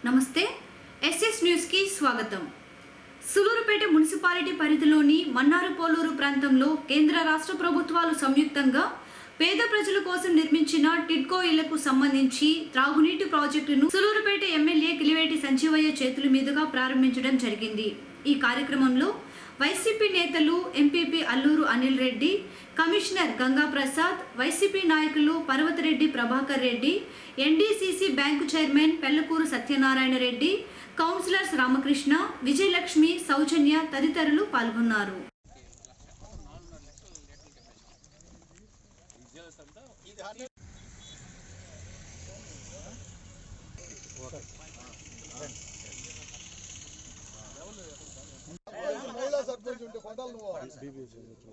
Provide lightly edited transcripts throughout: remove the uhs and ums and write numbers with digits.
నమస్తే SS news కి స్వాగతం. సులూరుపేట మున్సిపాలిటీ పరిధిలోని మన్నారపోలూరు ప్రాంతంలో కేంద్ర రాష్ట్ర ప్రభుత్వాలు సంయుక్తంగా పేద ప్రజల కోసం నిర్మించిన టిడ్కో ఇళ్లకు సంబంధించి త్రాగునీటి ప్రాజెక్టును సులూరుపేట ఎమ్మెల్యే కిలివేటి సంజీవయ్య చేతుల మీదుగా ప్రారంభించడం జరిగింది. ఈ కార్యక్రమంలో వైసీపీ నేతలు ఎంపీపీ అల్లూరు అనిల్ రెడ్డి, కమిషనర్ గంగా ప్రసాద్, వైసీపీ నాయకులు Parvathareddy Prabhakar Reddy, NDCC bank chairman Pellakuru Satyanarayana Reddy, councillors Ramakrishna, Vijayalakshmi, Soujanya తదితరులు పాల్గొన్నారు.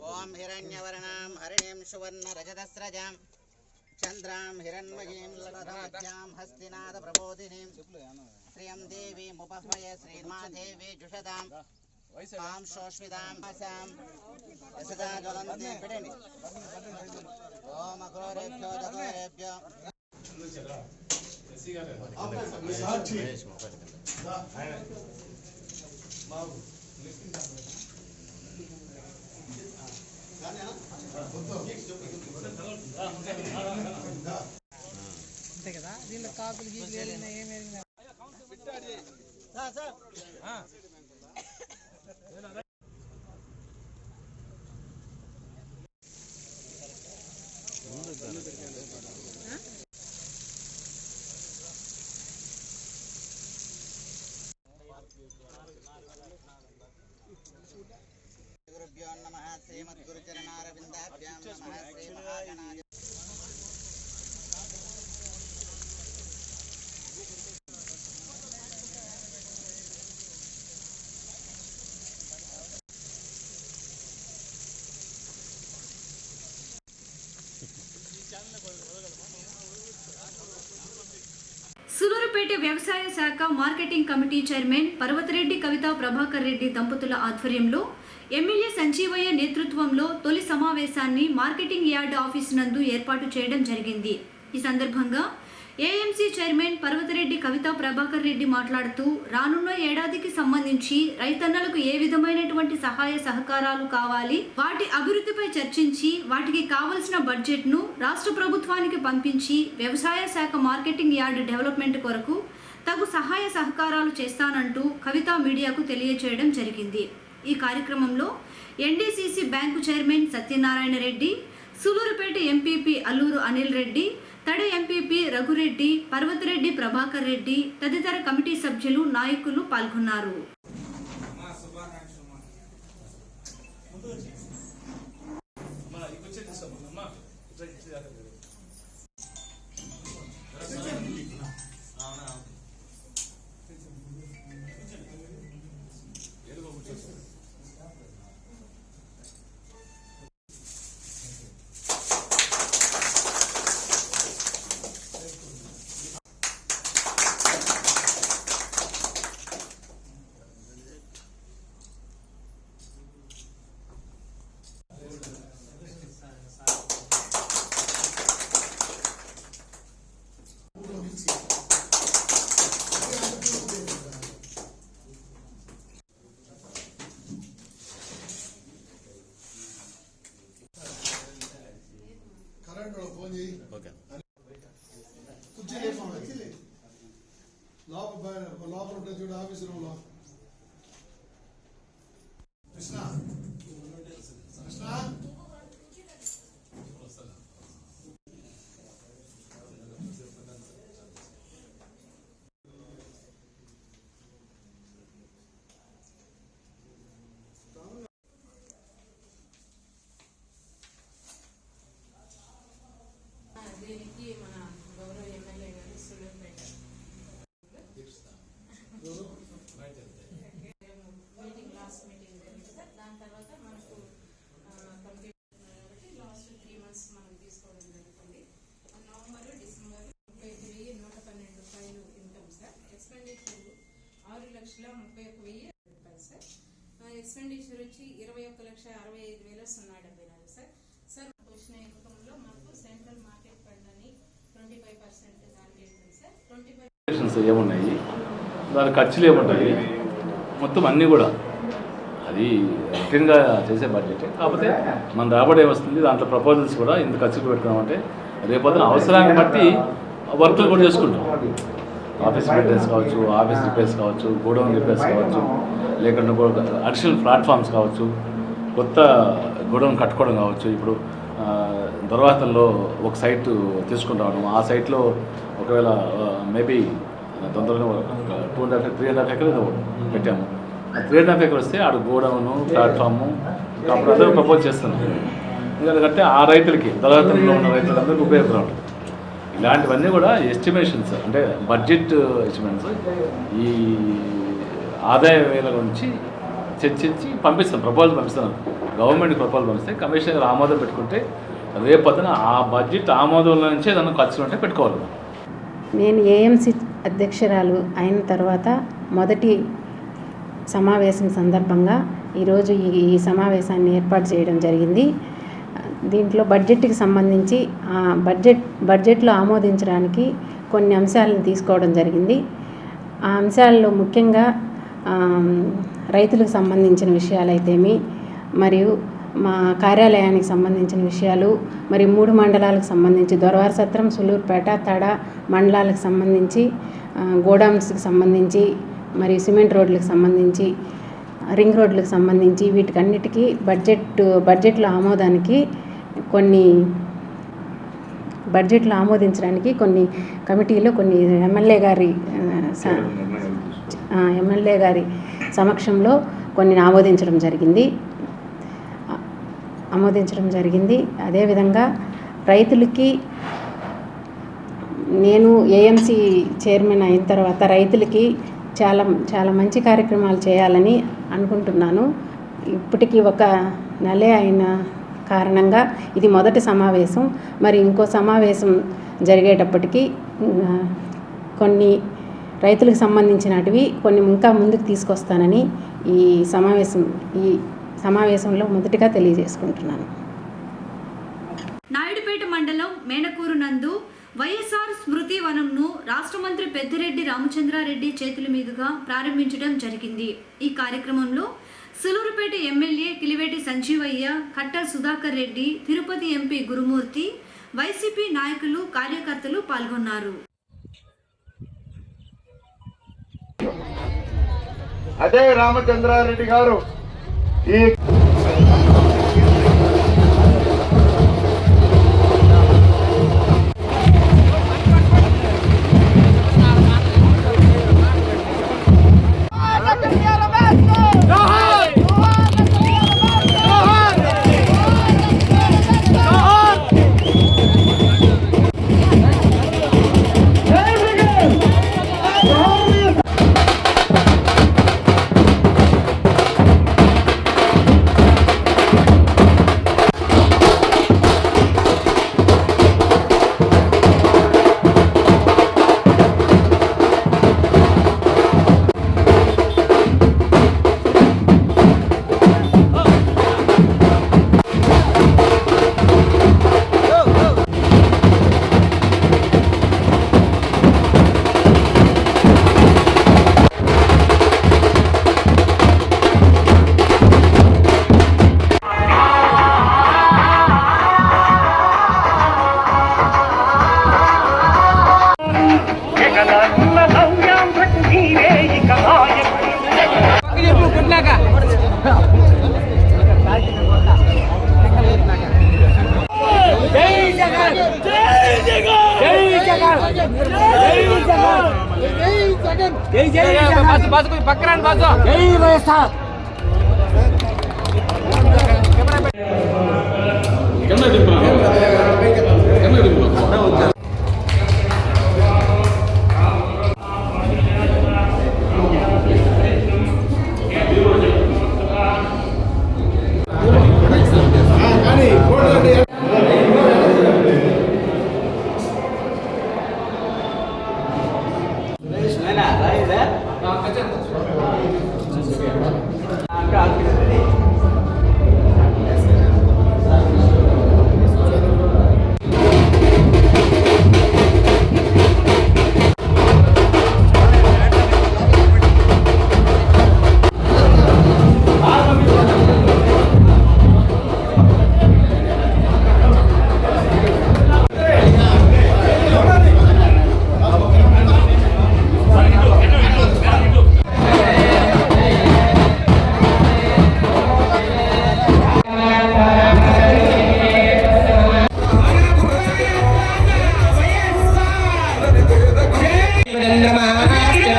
ओम हिरण्यवर्णां हरिणीं सुवर्ण रजतस्रजां चंद्रां हिरण्मयीं ललराज्यां हस्तिनाद प्रबोधिनीं श्रियं देवीं उपह्वय श्रीमादेवी जुषदां तां शोष्मितां भासां यशदा ज्वलन्ति पिडनि ओम अघोरेभ्यो दघोरेभ्यो అంతే కదా దీనిలో కాకులు గీకులు ఏమేమి गुरुभ्यो नमः श्रीमद्गुरुचरणारविन्दाभ्यां नमः श्रीमहागणाय సులూరుపేట వ్యవసాయ శాఖ మార్కెటింగ్ కమిటీ చైర్మన్ పర్వతరెడ్డి కవిత ప్రభాకర్ రెడ్డి దంపతుల ఆధ్వర్యంలో ఎమ్మెల్యే సంజీవయ్య నేతృత్వంలో తొలి సమావేశాన్ని మార్కెటింగ్ యార్డ్ ఆఫీస్ నందు ఏర్పాటు చేయడం జరిగింది. ఈ సందర్భంగా ఏఎంసీ చైర్మన్ పర్వతరెడ్డి కవిత ప్రభాకర్ రెడ్డి మాట్లాడుతూ రానున్న ఏడాదికి సంబంధించి రైతన్నలకు ఏ విధమైనటువంటి సహాయ సహకారాలు కావాలి, వాటి అభివృద్ధిపై చర్చించి వాటికి కావలసిన బడ్జెట్ను రాష్ట్ర ప్రభుత్వానికి పంపించి వ్యవసాయ శాఖ మార్కెటింగ్ యార్డ్ డెవలప్మెంట్ కొరకు తగు సహాయ సహకారాలు చేస్తానంటూ కవిత మీడియాకు తెలియజేయడం జరిగింది. ఈ కార్యక్రమంలో NDCC bank chairman Satyanarayana Reddy, Sullurpeta MPP Alluru Anil Reddy, Tada MPP Raghureddy, Parvathareddy Prabhakar Reddy తదితర కమిటీ సభ్యులు, నాయకులు పాల్గొన్నారు. లోపల ఉంటుంది చూడు ఆఫీస్ రూమ్ లో కృష్ణ కృష్ణ దీనికి మన గౌరవ ఎమ్మెల్యే గారు సులూరుపేట మీటింగ్ లాస్ట్ మీటింగ్ జరిగింది సార్. దాని తర్వాత మనకు కంప్లీట్ కాబట్టి లాస్ట్ 3 months మనం తీసుకోవడం జరుగుతుంది. నవంబర్, డిసెంబర్ 31,112 రూపాయలు ఇన్కమ్ సార్. ఎక్స్పెండిచర్ 6,31,000 రూపాయలు సార్. ఎక్స్పెండిచర్ వచ్చి 21,65,074 సార్. సార్ వచ్చిన ఇన్కంలో మనకు సెంట్రల్ మార్కెట్ ఫండ్ అని 25% దానికి సార్. 25% ఏమున్నాయి దాని ఖర్చులు ఏముంటాయి మొత్తం అన్నీ కూడా అది రొటీన్గా చేసే బడ్జెట్. కాకపోతే మన రాబడి ఏమొస్తుంది దాంట్లో ప్రపోజల్స్ కూడా ఇంత ఖర్చులు పెట్టుకున్నామంటే రేపొద్దున అవసరాన్ని బట్టి వర్క్లు కూడా చేసుకుంటాం. ఆఫీస్ మెయింటెనెన్స్ కావచ్చు, ఆఫీస్ రిపేర్స్ కావచ్చు, గోడౌన్ రిపేర్స్ కావచ్చు, లేకుంటే అడిషనల్ ప్లాట్ఫామ్స్ కావచ్చు, కొత్త గోడౌన్ కట్టుకోవడం కావచ్చు. ఇప్పుడు దొరవాతల్లో ఒక సైట్ తీసుకుని రావడం, ఆ సైట్లో ఒకవేళ మేబీ తొందరగా 2.5-3.5 ఎకర్స్ పెట్టాము. ఆ 3.5 ఎకర్ వస్తే ఆడ గోడౌను ప్లాట్ఫాము అప్పుడు అందరూ ప్రపోజ్ చేస్తున్నాం. ఎందుకంటే ఆ రైతులకి దొరవాతల్లో ఉన్న రైతులందరికీ ఉపయోగపడాలి. ఇలాంటివన్నీ కూడా ఎస్టిమేషన్స్ అంటే బడ్జెట్ ఎస్టిమేషన్స్ ఈ ఆదాయ వేల నుంచి చర్చించి పంపిస్తాం, ప్రపోజల్ పంపిస్తాం. గవర్నమెంట్ ప్రపోజల్ పంపిస్తే కమిషనర్ ఆమోదం పెట్టుకుంటే రేపొద్దున ఆ బడ్జెట్ ఆమోదంలో నుంచే ఏదైనా ఖర్చులు ఉంటే పెట్టుకోవాలి. నేను ఏఎంసీ అధ్యక్షురాలు అయిన తర్వాత మొదటి సమావేశం సందర్భంగా ఈరోజు ఈ సమావేశాన్ని ఏర్పాటు చేయడం జరిగింది. దీంట్లో బడ్జెట్కి సంబంధించి బడ్జెట్లో ఆమోదించడానికి కొన్ని అంశాలను తీసుకోవడం జరిగింది. ఆ అంశాల్లో ముఖ్యంగా రైతులకు సంబంధించిన విషయాలైతేమి, మరియు మా కార్యాలయానికి సంబంధించిన విషయాలు, మరియు 3 మండలాలకు సంబంధించి దొరవారసత్రం, సులూరుపేట, తడ మండలాలకు సంబంధించి, గోడౌన్స్కి సంబంధించి, మరియు సిమెంట్ రోడ్లకు సంబంధించి, రింగ్ రోడ్లకు సంబంధించి వీటికన్నిటికీ బడ్జెట్లో ఆమోదించడానికి కొన్ని కమిటీలో కొన్ని ఎమ్మెల్యే గారి సమక్షంలో కొన్ని ఆమోదించడం జరిగింది. అదేవిధంగా రైతులకి నేను ఏఎంసీ చైర్మన్ అయిన తర్వాత రైతులకి చాలా మంచి కార్యక్రమాలు చేయాలని అనుకుంటున్నాను. ఇప్పటికీ 1 నెలే అయిన కారణంగా ఇది మొదటి సమావేశం. మరి ఇంకో సమావేశం జరిగేటప్పటికీ కొన్ని రైతులకు సంబంధించినటివి కొన్ని ఇంకా ముందుకు తీసుకొస్తానని ఈ సమావేశంలో మొదటిగా తెలియజేసుకుంటున్నాను. నాయుడుపేట మండలం మేనకూరు నందు వైఎస్ఆర్ స్మృతి వనంను రాష్ట్ర మంత్రి పెద్దిరెడ్డి రామచంద్రారెడ్డి చేతుల మీదుగా ప్రారంభించడం జరిగింది. ఈ కార్యక్రమంలో సులూరుపేట ఎమ్మెల్యే కిలివేటి సంజీవయ్య, కట్ట సుధాకర్ రెడ్డి, తిరుపతి ఎంపీ గురుమూర్తి, వైసీపీ నాయకులు, కార్యకర్తలు పాల్గొన్నారు. అదే రామచంద్రారెడ్డి గారు ఈ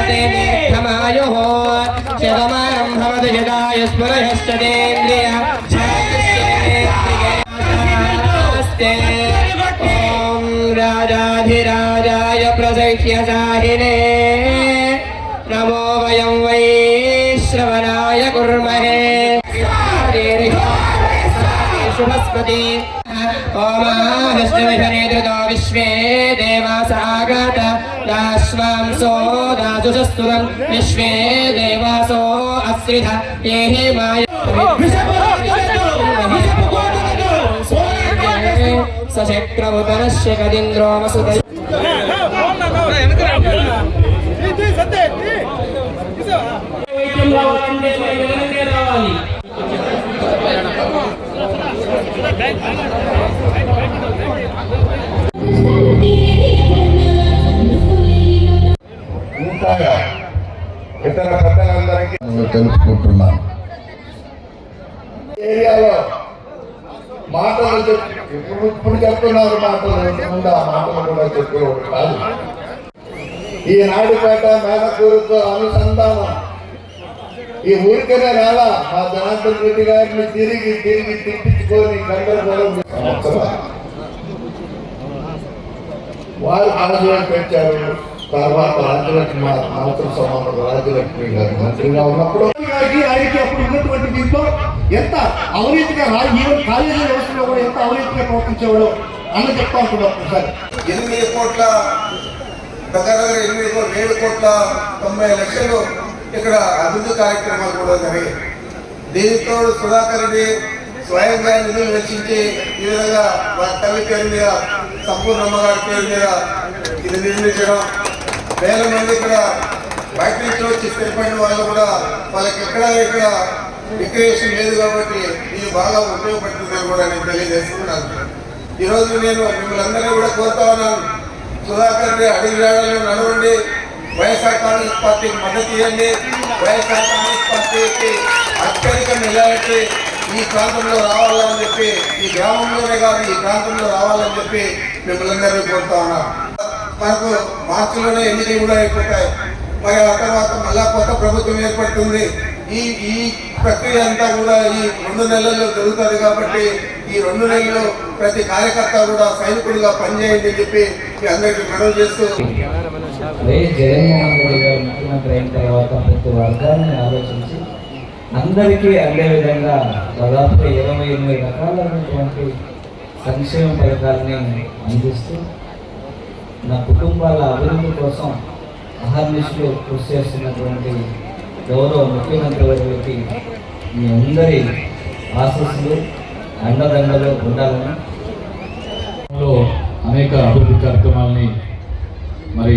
भवते दीर्घमायुः शतमानं भवति शतायुस्पुरयश्चतेन्द्रिय ॐ राजाधिराजाय प्रसह्यशाहिने नमो वयं वै श्रवणाय कुर्महे शुभस्पति ओमाहृष्टविषणे धृतो विश्वे देवासागत दाश्वांसो दाजुषस्तुरं विश्वे देवासो अस्रिध ये हि माय सचक्रमुदरस्य गदिन्द्रो वसुदै రావాలి ఇంకా ఇతర పెద్దలందరికీ తెలుసుకుంటున్నాను. ఏరియాలో మాటలు ఇప్పుడు చెప్తున్నారు, మాటలు ముందు ఆ మాటలు కూడా చెప్పేవాడు కాదు. ఈ నాయుడుపేట మేనకూరుతో అనుసంధానం ఈ ఊరికనే రాలా. మా జనార్దన్ రెడ్డి గారిని తిరిగి తిప్పించుకొని గందరగోళం వారు రాజులకు పెంచారు. తర్వాత రాజ్యలక్ష్మి మాతృ సమానం రాజ్యలక్ష్మి గారు మంత్రిగా ఉన్నప్పుడు ఆయనకి అప్పుడు ఉన్నటువంటి దీంట్లో ఎంత అవినీతిగా ఈవెన్ కాలేజీ వ్యవస్థలో కూడా ఎంత అవినీతిగా ప్రవర్తించేవాడు అన్న చెప్తా ఉంటున్నాం. సార్ 8 కోట్ల దగ్గర 7 కోట్ల 90 లక్షలు ఇక్కడ అభివృద్ధి కార్యక్రమాలు కూడా జరిగాయి. దీనితో సుధాకర్ రెడ్డి స్వయంగా నిధులు వెచ్చించి ఈ విధంగా మా తల్లి పేరు మీద సంపూర్ణమ్మ గారి పేరు మీద ఇది నిర్మించడం, వేల మంది ఇక్కడ బయట నుంచి వచ్చి స్థిరపడిన వాళ్ళు కూడా వాళ్ళకి ఇక్కడ రిక్రియేషన్ లేదు కాబట్టి ఇది బాగా ఉపయోగపడుతుందని కూడా నేను తెలియజేస్తున్నాను. ఈరోజు నేను మిమ్మల్ని అందరినీ కూడా కోరుతా ఉన్నాను, సుధాకర్ రెడ్డి అడిగిరాడలో నడవండి, వైఎస్ఆర్ కాంగ్రెస్ పార్టీకి మద్దతు ఇవ్వండి. వైఎస్ఆర్ కాంగ్రెస్ పార్టీకి అత్యధిక మెజారిటీ ఈ ప్రాంతంలో రావాలని చెప్పి, ఈ గ్రామంలోనే కాదు ఈ ప్రాంతంలో రావాలని చెప్పి మిమ్మల్ని అందరినీ కోరుతా ఉన్నాను. మనకు మార్చిలోనే ఎన్నికలు కూడా అయిపోతాయి. మరి ఆ తర్వాత మళ్ళా కొత్త ప్రభుత్వం ఏర్పడుతుంది. ఈ ప్రక్రియ అంతా కూడా ఈ 2 నెలల్లో జరుగుతుంది కాబట్టి ఈ 2 నెలల్లో ప్రతి కార్యకర్త కూడా సైనికుడిగా పనిచేయండి అని చెప్పి మీ అందరికీ మనవి చేస్తూ, జగన్మోహన్ రెడ్డి గారు ముఖ్యమంత్రి అయిన తర్వాత ప్రతి వర్గాన్ని ఆలోచించి అందరికీ అందే విధంగా దాదాపు 28 రకాలైనటువంటి సంక్షేమ పథకాలని అందిస్తూ నా కుటుంబాల అభివృద్ధి కోసం అహర్నిశలు కృషి చేస్తున్నటువంటి గౌరవ ముఖ్యమంత్రి వర్యులకి మీ అందరి ఆశీస్సులు అండదండలు ఉండాలని అనేక అభివృద్ధి కార్యక్రమాలని మరి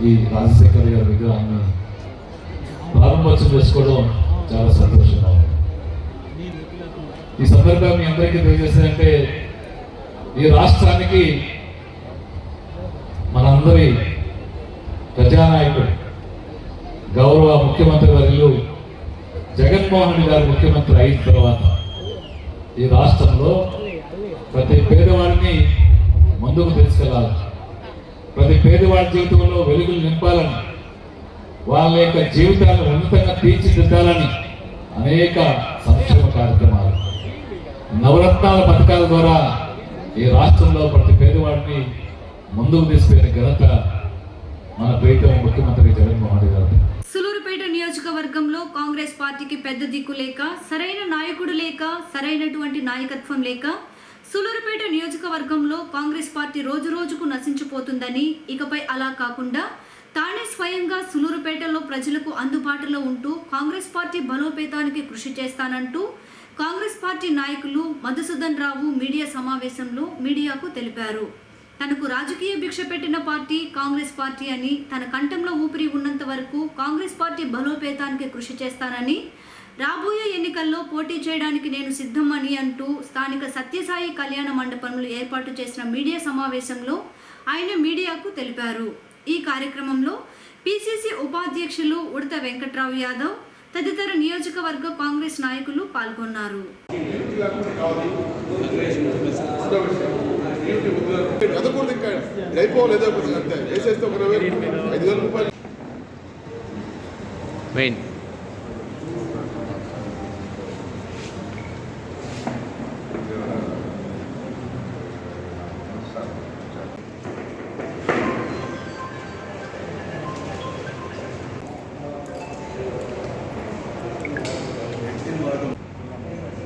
ఈ రాజశేఖర్ గారి విగ్రహాన్ని ప్రారంభోత్సవం చేసుకోవడం చాలా సంతోషంగా ఉంది. ఈ సందర్భంగా మీ అందరికీ తెలియజేసేదంటే ఈ రాష్ట్రానికి మనందరి ప్రజానాయకుడు గౌరవ ముఖ్యమంత్రి వర్యులు జగన్మోహన్ రెడ్డి గారు ముఖ్యమంత్రి అయిన తర్వాత ఈ రాష్ట్రంలో ప్రతి పేదవాడిని ముందుకు తీసుకెళ్ళాలి, ప్రతి పేదవాడి జీవితంలో వెలుగులు నింపాలని, వాళ్ళ యొక్క జీవితాలను ఉన్నతంగా తీర్చిదిద్దాలని అనేక సంక్షేమ కార్యక్రమాలు, నవరత్నాల పథకాల ద్వారా ఈ రాష్ట్రంలో ప్రతి పేదవాడిని ముందుకు తీసుకెళ్లిన ఘనత మన ప్రీతం ముఖ్యమంత్రి జగన్మోహన్ రెడ్డి గారు. సులూరుపేట నియోజకవర్గంలో కాంగ్రెస్ పార్టీకి పెద్ద దిక్కు లేక, సరైన నాయకుడు లేక, సరైనటువంటి నాయకత్వం లేక సులూరుపేట నియోజకవర్గంలో కాంగ్రెస్ పార్టీ రోజు రోజుకు నశించిపోతుందని, ఇకపై అలా కాకుండా తానే స్వయంగా సులూరుపేటలో ప్రజలకు అందుబాటులో ఉంటూ కాంగ్రెస్ పార్టీ బలోపేతానికి కృషి చేస్తానంటూ కాంగ్రెస్ పార్టీ నాయకులు మధుసూదన్ రావు మీడియా సమావేశంలో మీడియాకు తెలిపారు. తనకు రాజకీయ భిక్ష పెట్టిన పార్టీ కాంగ్రెస్ పార్టీ అని, తన కంఠంలో ఊపిరి ఉన్నంత వరకు కాంగ్రెస్ పార్టీ బలోపేతానికి కృషి చేస్తానని, రాబోయే ఎన్నికల్లో పోటీ చేయడానికి నేను సిద్ధమని అంటూ స్థానిక సత్యసాయి కళ్యాణ మండపంలో ఏర్పాటు చేసిన మీడియా సమావేశంలో ఆయన మీడియాకు తెలిపారు. ఈ కార్యక్రమంలో పిసిసి ఉపాధ్యక్షులు ఉడత వెంకట్రావు యాదవ్ తదితర నియోజకవర్గ కాంగ్రెస్ నాయకులు పాల్గొన్నారు. మెయిన్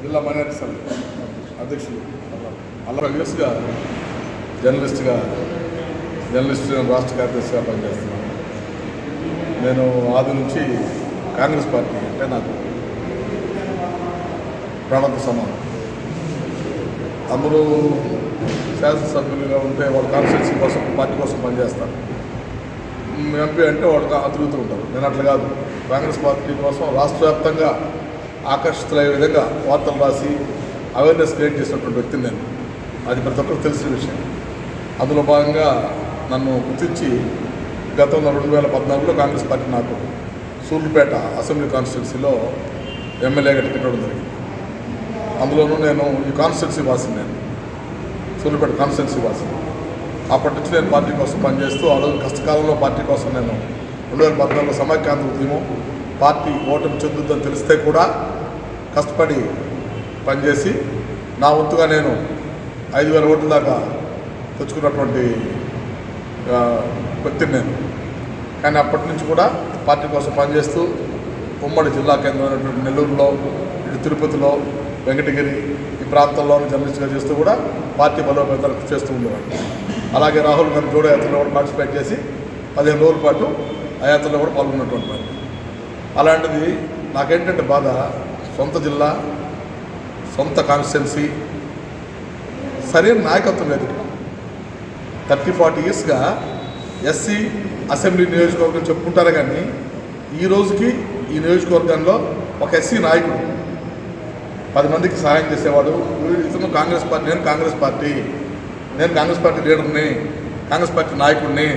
జిల్లా మైనారిటీ సంఘ అధ్యక్షులు అలా యూస్గా జర్నలిస్ట్ రాష్ట్ర కార్యదర్శిగా పనిచేస్తున్నాను. నేను ఆది నుంచి కాంగ్రెస్ పార్టీ అంటే నాకు ప్రాణంతో సమానం. అందరూ శాసనసభ్యులుగా ఉంటే వాళ్ళ కాన్స్టిట్యూన్సీ కోసం పార్టీ కోసం పనిచేస్తారు. ఎంపీ అంటే వాళ్ళు తిరుగుతూ ఉంటారు. నేను అట్లా కాదు, కాంగ్రెస్ పార్టీ కోసం రాష్ట్ర వ్యాప్తంగా ఆకర్షితులయ్యే విధంగా వార్తలు రాసి అవేర్నెస్ క్రియేట్ చేసినటువంటి వ్యక్తిని నేను. అది ప్రతి ఒక్కరికి తెలిసిన విషయం. అందులో భాగంగా నన్ను గుర్తించి గతంలో 2014లో కాంగ్రెస్ పార్టీ నాకు సూళ్ళూరుపేట అసెంబ్లీ కాన్స్టిట్యున్సీలో ఎమ్మెల్యేగా టికెట్ ఇవ్వడం జరిగింది. అందులోనూ నేను ఈ కాన్స్టిట్యున్సీ వాసిని, నేను సూళ్ళూరుపేట కాన్స్టిట్యున్సీ వాసిని. అప్పటి నుంచి నేను పార్టీ కోసం పనిచేస్తూ ఆ రోజు కష్టకాలంలో పార్టీ కోసం నేను 2014లో సమైక్యాంధ్ర ఉద్యమం పార్టీ ఓటమి చెందుతుందని తెలిస్తే కూడా కష్టపడి పనిచేసి నా వంతుగా నేను 5,000 ఓట్ల దాకా తెచ్చుకున్నటువంటి వ్యక్తిని నేను. కానీ అప్పటి నుంచి కూడా పార్టీ కోసం పనిచేస్తూ ఉమ్మడి జిల్లా కేంద్రమైనటువంటి నెల్లూరులో, ఇటు తిరుపతిలో, వెంకటగిరి ఈ ప్రాంతాల్లో జర్నలిస్ట్గా చేస్తూ కూడా పార్టీ బలోపేతాలు చేస్తూ ఉండేవాడిని. అలాగే రాహుల్ గాంధీ జోడో యాత్రలో కూడా పార్టిసిపేట్ చేసి 15 రోజుల పాటు ఆ యాత్రలో కూడా పాల్గొన్నటువంటి వాడిని. అలాంటిది నాకేంటంటే బాధ, సొంత జిల్లా, సొంత కాన్స్టిట్యున్సీ, సరైన నాయకత్వం లేదు. 30-40 ఇయర్స్గా ఎస్సీ అసెంబ్లీ నియోజకవర్గం చెప్పుకుంటారు, కానీ ఈ రోజుకి ఈ నియోజకవర్గంలో ఒక ఎస్సీ నాయకుడు 10 మందికి సహాయం చేసేవాడు. ఇతను కాంగ్రెస్ పార్టీ, నేను కాంగ్రెస్ పార్టీ లీడర్ని, కాంగ్రెస్ పార్టీ నాయకుడిని,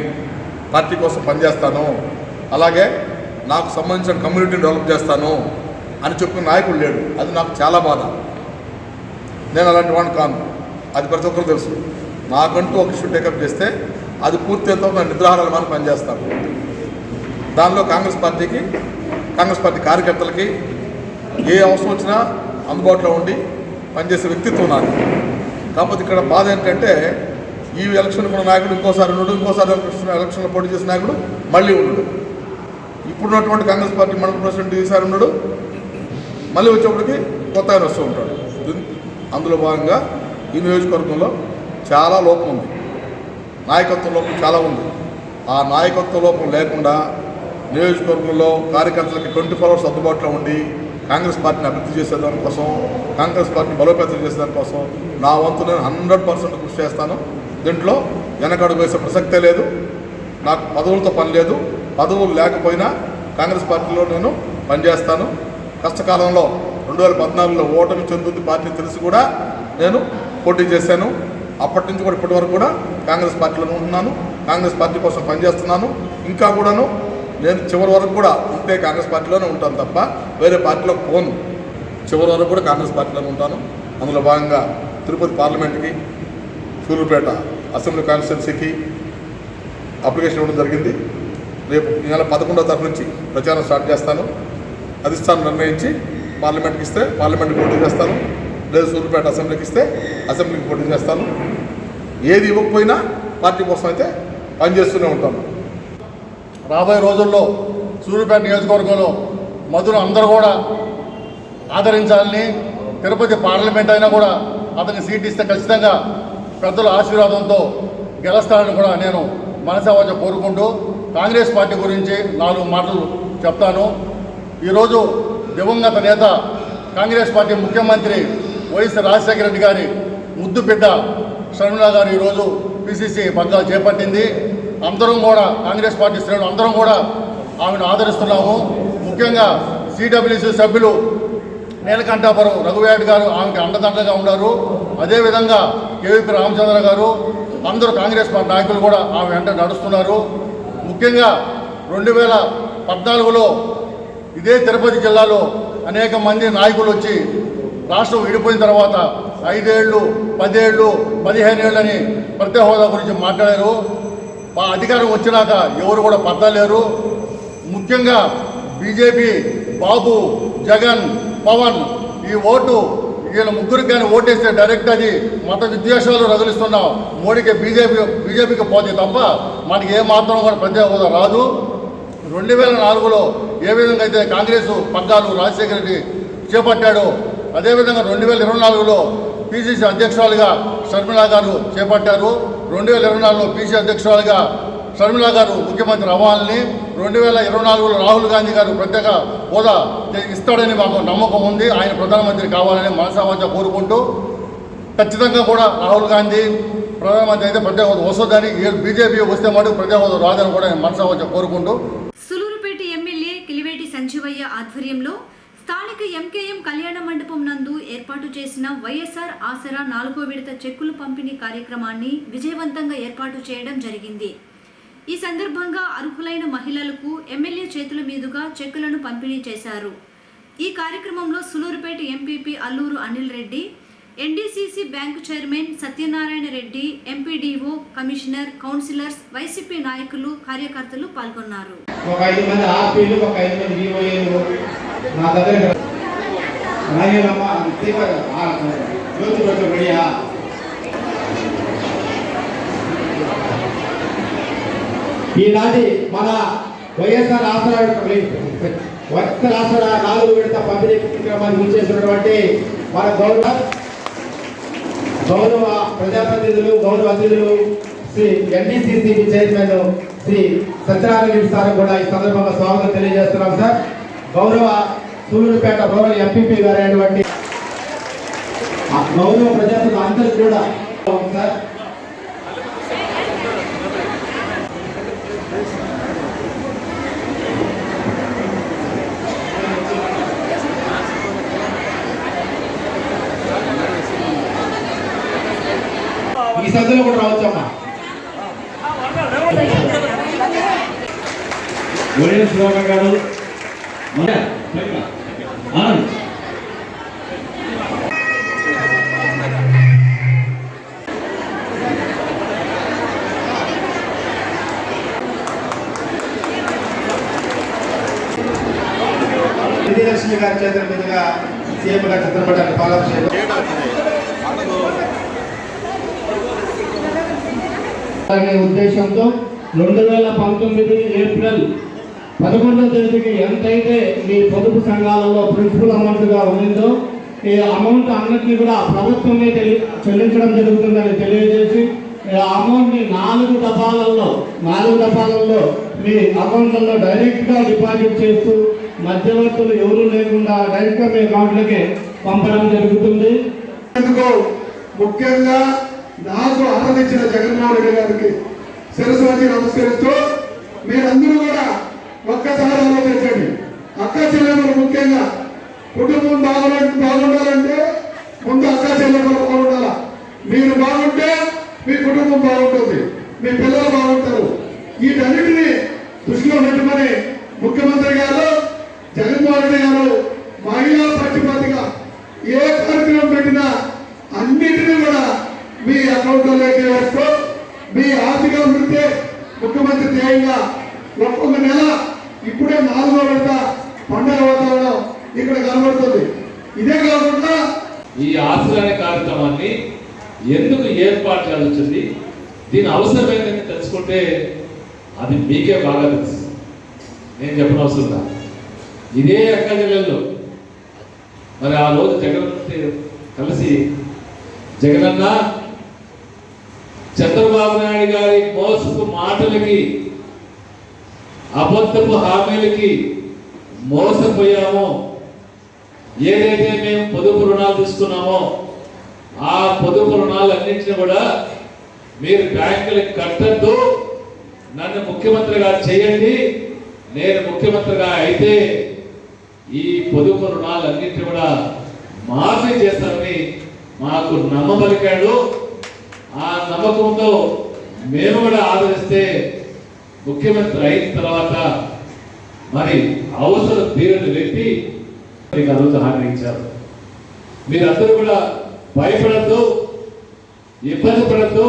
పార్టీ కోసం పనిచేస్తాను, అలాగే నాకు సంబంధించిన కమ్యూనిటీని డెవలప్ చేస్తాను అని చెప్పిన నాయకుడు లేడు. అది నాకు చాలా బాధ. నేను అలాంటి వాడిని కాను, అది ప్రతి ఒక్కరు తెలుసు. నాకంటూ ఒక ఇష్యూ టేకప్ చేస్తే అది పూర్తితో నా నిద్రాహారాల మీద పనిచేస్తాను. దానిలో కాంగ్రెస్ పార్టీ కార్యకర్తలకి ఏ అవసరం వచ్చినా అందుబాటులో ఉండి పనిచేసే వ్యక్తిత్వం నాకు. కాకపోతే ఇక్కడ బాధ ఏంటంటే ఈ ఎలక్షన్ కూడా నాయకుడు ఇంకోసారి ఎలక్షన్లో పోటీ చేసిన నాయకుడు మళ్ళీ ఉండడు. ఇప్పుడున్నటువంటి కాంగ్రెస్ పార్టీ మండల ప్రెసిడెంట్ ఈసారి ఉన్నాడు, మళ్ళీ వచ్చేప్పటికి కొత్త ఆయన వస్తూ ఉంటాడు. అందులో భాగంగా ఈ నియోజకవర్గంలో చాలా లోపం ఉంది, నాయకత్వ లోపం చాలా ఉంది. ఆ నాయకత్వ లోపం లేకుండా నియోజకవర్గంలో కార్యకర్తలకి 24 hours అందుబాటులో ఉండి కాంగ్రెస్ పార్టీని అభివృద్ధి చేసేదానికోసం, కాంగ్రెస్ పార్టీని బలోపేతం చేసేదానికోసం నా వంతు నేను 100% కృషి చేస్తాను. దీంట్లో వెనకడుగు వేసే ప్రసక్తే లేదు. నాకు పదవులతో పని లేదు, పదవులు లేకపోయినా కాంగ్రెస్ పార్టీలో నేను పనిచేస్తాను. కష్టకాలంలో 2014లో ఓటమి చెందుతుంది పార్టీ తెలిసి కూడా నేను పోటీ చేశాను. అప్పటి నుంచి కూడా ఇప్పటి వరకు కూడా కాంగ్రెస్ పార్టీలో ఉంటున్నాను, కాంగ్రెస్ పార్టీ కోసం పనిచేస్తున్నాను. ఇంకా కూడాను నేను చివరి వరకు కూడా ఉంటే కాంగ్రెస్ పార్టీలోనే ఉంటాను తప్ప వేరే పార్టీలోకి పోను. చివరి వరకు కూడా కాంగ్రెస్ పార్టీలోనే ఉంటాను. అందులో భాగంగా తిరుపతి పార్లమెంట్కి, సూళ్ళూరుపేట అసెంబ్లీ కాన్స్టిట్యున్సీకి అప్లికేషన్ ఇవ్వడం జరిగింది. రేపు ఈ నెల 11వ తారీఖు నుంచి ప్రచారం స్టార్ట్ చేస్తాను. అధిష్టానం నిర్ణయించి పార్లమెంట్కి ఇస్తే పార్లమెంట్కి పోటీ చేస్తాను, లేదు సూళ్ళూరుపేట అసెంబ్లీకి ఇస్తే అసెంబ్లీకి పోటీ చేస్తాను. ఏది ఇవ్వకపోయినా పార్టీ కోసం అయితే పనిచేస్తూనే ఉంటాను. రాబోయే రోజుల్లో సూళ్ళూరుపేట నియోజకవర్గంలో మధును అందరూ కూడా ఆదరించాలని, తిరుపతి పార్లమెంట్ అయినా కూడా అతనికి సీట్ ఇస్తే ఖచ్చితంగా పెద్దల ఆశీర్వాదంతో గెలుస్తానని కూడా నేను మనసావాచ కోరుకుంటూ కాంగ్రెస్ పార్టీ గురించి 4 మాటలు చెప్తాను. ఈరోజు దివంగత నేత కాంగ్రెస్ పార్టీ ముఖ్యమంత్రి వైఎస్ రాజశేఖర రెడ్డి గారి ముద్దు బిడ్డ షర్మిల గారు ఈరోజు పిసిసి పగ్గాలు చేపట్టింది. అందరం కూడా కాంగ్రెస్ పార్టీ శ్రేణులు అందరం కూడా ఆమెను ఆదరిస్తున్నాము. ముఖ్యంగా సిడబ్ల్యూసి సభ్యులు నీలకంఠాపురం రఘువేడ్ గారు ఆమెకి అండదండగా ఉన్నారు. అదేవిధంగా కేవీపీ రామచంద్ర గారు, అందరూ కాంగ్రెస్ పార్టీ నాయకులు కూడా ఆమె వెంట నడుస్తున్నారు. ముఖ్యంగా 2014లో ఇదే తిరుపతి జిల్లాలో అనేక మంది నాయకులు వచ్చి రాష్ట్రం విడిపోయిన తర్వాత 5 ఏళ్ళు, 10 ఏళ్ళు, 15 ఏళ్ళని ప్రత్యేక హోదా గురించి మాట్లాడారు. ఆ అధికారం వచ్చినాక ఎవరు కూడా పట్టలేరు. ముఖ్యంగా బీజేపీ, బాబు, జగన్, పవన్ ఈ ఓటు వీళ్ళ ముగ్గురికి కానీ ఓటేస్తే డైరెక్ట్ అది మత విద్వేషాలు రగులుస్తున్న మోడీకి బీజేపీకి పోతే తప్ప మనకి ఏ మాత్రం కూడా ప్రత్యేక హోదా రాదు. 2004లో ఏ విధంగా అయితే కాంగ్రెస్ పగ్గాలు రాజశేఖర రెడ్డి చేపట్టాడో అదేవిధంగా 2024లో పిసిసి అధ్యక్షురాలుగా షర్మిలా గారు చేపట్టారు. 2024లో పిసిసి అధ్యక్షురాలుగా షర్మిలా గారు ముఖ్యమంత్రి అవ్వాలని, 2024లో రాహుల్ గాంధీ గారు ప్రత్యేక హోదా ఇస్తాడని మాకు నమ్మకం ఉంది. ఆయన ప్రధానమంత్రి కావాలని మనసావాచ కోరుకుంటూ ఖచ్చితంగా కూడా రాహుల్ గాంధీ ప్రధానమంత్రి అయితే ప్రత్యేక హోదా వస్తుందని, బీజేపీ వస్తే మటుకు ప్రత్యేక హోదా రాదని కూడా మనసావాచ కోరుకుంటూ సులూరుపేట ఎమ్మెల్యే కిలివేటి సంజీవయ్య ఆధ్వర్యంలో స్థానిక ఎంకేఎం కళ్యాణ మండపం నందు ఏర్పాటు చేసిన వైఎస్ఆర్ ఆసరా 4వ విడత చెక్కులు పంపిణీ కార్యక్రమాన్ని విజయవంతంగా ఏర్పాటు చేయడం జరిగింది. ఈ సందర్భంగా అర్హులైన మహిళలకు ఎమ్మెల్యే చేతుల మీదుగా చెక్కులను పంపిణీ చేశారు. ఈ కార్యక్రమంలో Sullurpeta MPP Alluru Anil Reddy, NDCC bank chairman Satyanarayana Reddy, MPDO, commissioner, councillors, YCP నాయకులు, కార్యకర్తలు పాల్గొన్నారు. ఈనాటి మన వైఎస్ఆర్ ఆసరా 4వ విడత పంపిణీ కార్యక్రమాన్ని ముగించేసినటువంటి మన గౌరవ ప్రజాప్రతినిధులు, గౌరవ అతిథులు, Shri NDCC chairman Shri Satyanarayana Reddy sir కూడా ఈ సందర్భంగా స్వాగతం తెలియజేస్తున్నాం సార్. గౌరవ సూలూరుపేట రూరల్ ఎంపీపీ గారు అయినటువంటి గౌరవ ప్రజాప్రతినిధులు అందరూ కూడా సార్ ఈ సందులో కూడా రావచ్చమ్మా. శ్లోకం గారు విజయలక్ష్మి గారి చేతుల మీదుగా సీఎం గారి చిత్రపటాన్ని పాలాభిషేకం ఉద్దేశంతో 2019 ఏప్రిల్ 11వ తేదీకి ఎంతైతే మీ పొదుపు సంఘాలలో ప్రిన్సిపల్ అమౌంట్గా ఉండిందో ఈ అమౌంట్ అన్నిటినీ కూడా ప్రభుత్వమే చెల్లించడం జరుగుతుందని తెలియజేసి అమౌంట్ని 4 దఫాలలో మీ అకౌంట్లలో డైరెక్ట్గా డిపాజిట్ చేస్తూ మధ్యవర్తులు ఎవరూ లేకుండా డైరెక్ట్గా మీ అకౌంట్లకి పంపడం జరుగుతుంది. ముఖ్యంగా నాకు ఆనందించిన జగన్మోహన్ రెడ్డి గారికి శిరస్సు వంచి నమస్కరిస్తూ మీరందరూ కూడా ఒక్కసారి ఆలోచించండి. అక్క చెల్లెమ్మలు ముఖ్యంగా కుటుంబం బాగుండాలంటే ముందు అక్క చెల్లెమ్మలు బాగుండాలా. మీరు బాగుంటే మీ కుటుంబం బాగుంటుంది, మీ పిల్లలు బాగుంటారు. వీటన్నిటిని దృష్టిలో పెట్టుకొని ముఖ్యమంత్రి గారు జగన్మోహన్ రెడ్డి గారు మహిళా పక్షపాతిగా ఏ కార్యక్రమం పెట్టినా అన్నిటినీ కూడా మీ అకౌంట్లోకి వేస్తూ మీ ఆర్థిక అభివృద్ధి ముఖ్యమంత్రి ధ్యేయంగా ఒక్కొక్క నెల ఇప్పుడే 4వ విడత పండుగ వాతావరణం ఇక్కడ కనబడుతుంది. ఇదే కాకుండా ఈ ఆసరా కార్యక్రమాన్ని ఎందుకు ఏర్పాటు చేయాల్సింది, దీని అవసరమైందని తెలుసుకుంటే అది మీకే బాగా తెలుసు, నేను చెప్పనవసరం లేదు. ఇదే అక్క జిల్లాలో మరి ఆ రోజు జగన్ కలిసి జగనన్న చంద్రబాబు నాయుడు గారి మోసపు మాటలకి అబద్ధపు హామీలకి మోసపోయామో, ఏదైతే మేము పొదుపు రుణాలు తీసుకున్నామో ఆ పొదుపు రుణాలన్నింటినీ కూడా మీరు బ్యాంకులకు కట్టద్దు, నన్ను ముఖ్యమంత్రిగా చేయండి, నేను ముఖ్యమంత్రిగా అయితే ఈ పొదుపు రుణాలన్నింటినీ కూడా మాఫీ చేస్తారని మాకు నమ్మబలికాడు. ఆ నమ్మకంతో మేము కూడా ఆదరిస్తే ముఖ్యమంత్రి అయిన తర్వాత మరి అవసరం తీరని వ్యక్తి మీకు ఆ రోజు హామీ ఇచ్చారు. మీరందరూ కూడా భయపడద్దు, ఇబ్బంది పడద్దు,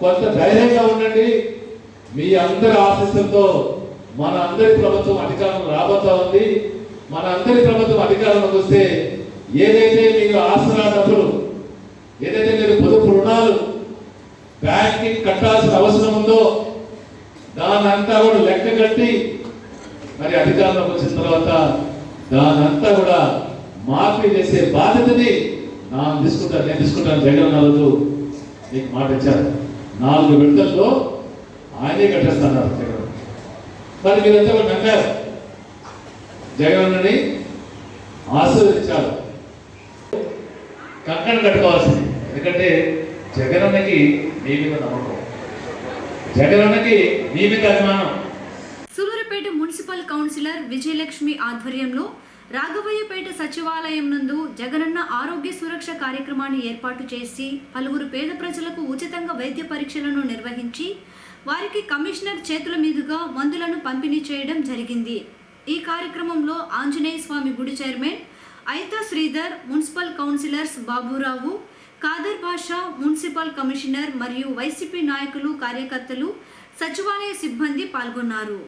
కొంత ధైర్యంగా ఉండండి. మీ అందరి ఆశీస్సులతో మన అందరి ప్రభుత్వం అధికారంలో రాబోతుంది. రాబోతా ఉంది. మన అందరి ప్రభుత్వం అధికారంలోకి వస్తే ఏదైతే మీరు ఆసరా డబ్బులు, ఏదైతే మీరు పొదుపు రుణాలు బ్యాంక్కి కట్టాల్సిన అవసరం ఉందో దానంతా కూడా లెక్క కట్టి మరి అధికారంలోకి వచ్చిన తర్వాత దానంతా కూడా మార్పు చేసే బాధ్యతని నేను తీసుకుంటాను. జగన్ రోజు నీకు మాట ఇచ్చారు. 4 విడతల్లో ఆయనే కట్టేస్తున్నారు జగన్. మరి మీరంతా కూడా నమ్మారు, జగన్ని ఆశీర్వదించారు. కంకణ కట్టుకోవాల్సింది. ఎందుకంటే జగనన్నకి మీ మీద నమ్మకం, జగనన్నకి మీ మీద అభిమానం. సూలూరుపేట మున్సిపల్ కౌన్సిలర్ విజయలక్ష్మి ఆధ్వర్యంలో రాఘవయ్యపేట సచివాలయం నందు జగనన్న ఆరోగ్య సురక్ష కార్యక్రమాన్ని ఏర్పాటు చేసి పలువురు పేద ప్రజలకు ఉచితంగా వైద్య పరీక్షలను నిర్వహించి వారికి కమిషనర్ చేతుల మీదుగా మందులను పంపిణీ చేయడం జరిగింది. ఈ కార్యక్రమంలో ఆంజనేయ స్వామి గుడి chairman ఐతా Sridhar, municipal counsellors Baburao, Khadar బాషా, మున్సిపల్ కమిషనర్ మరియు వైసీపీ నాయకులు, కార్యకర్తలు, సచివాలయ సిబ్బంది పాల్గొన్నారు.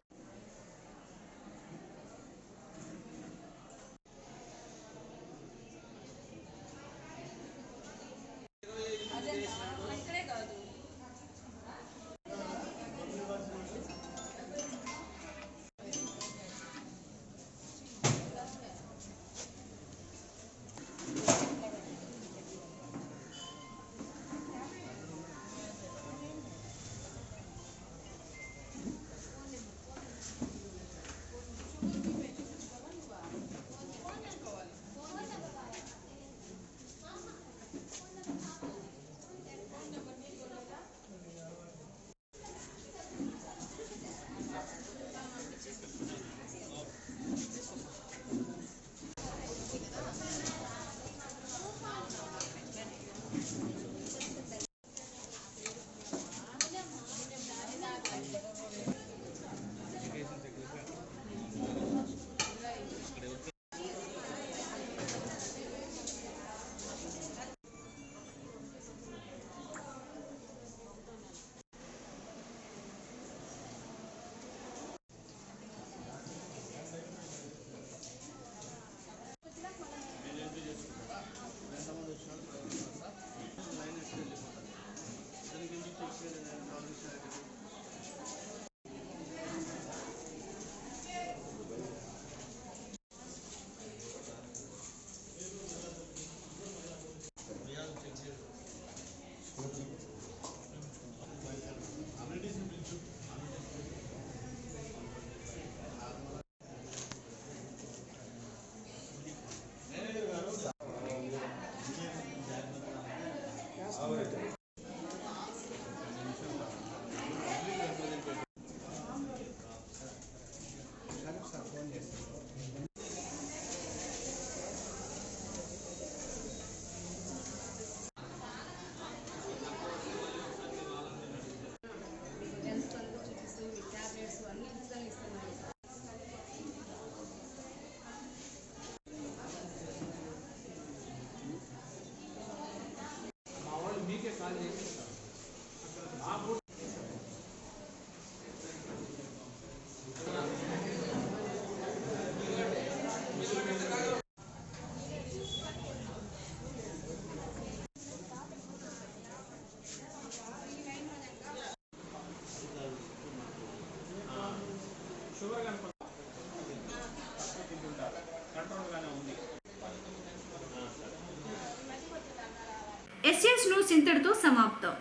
SES న్యూస్ ఇంతటితో సమాప్తం.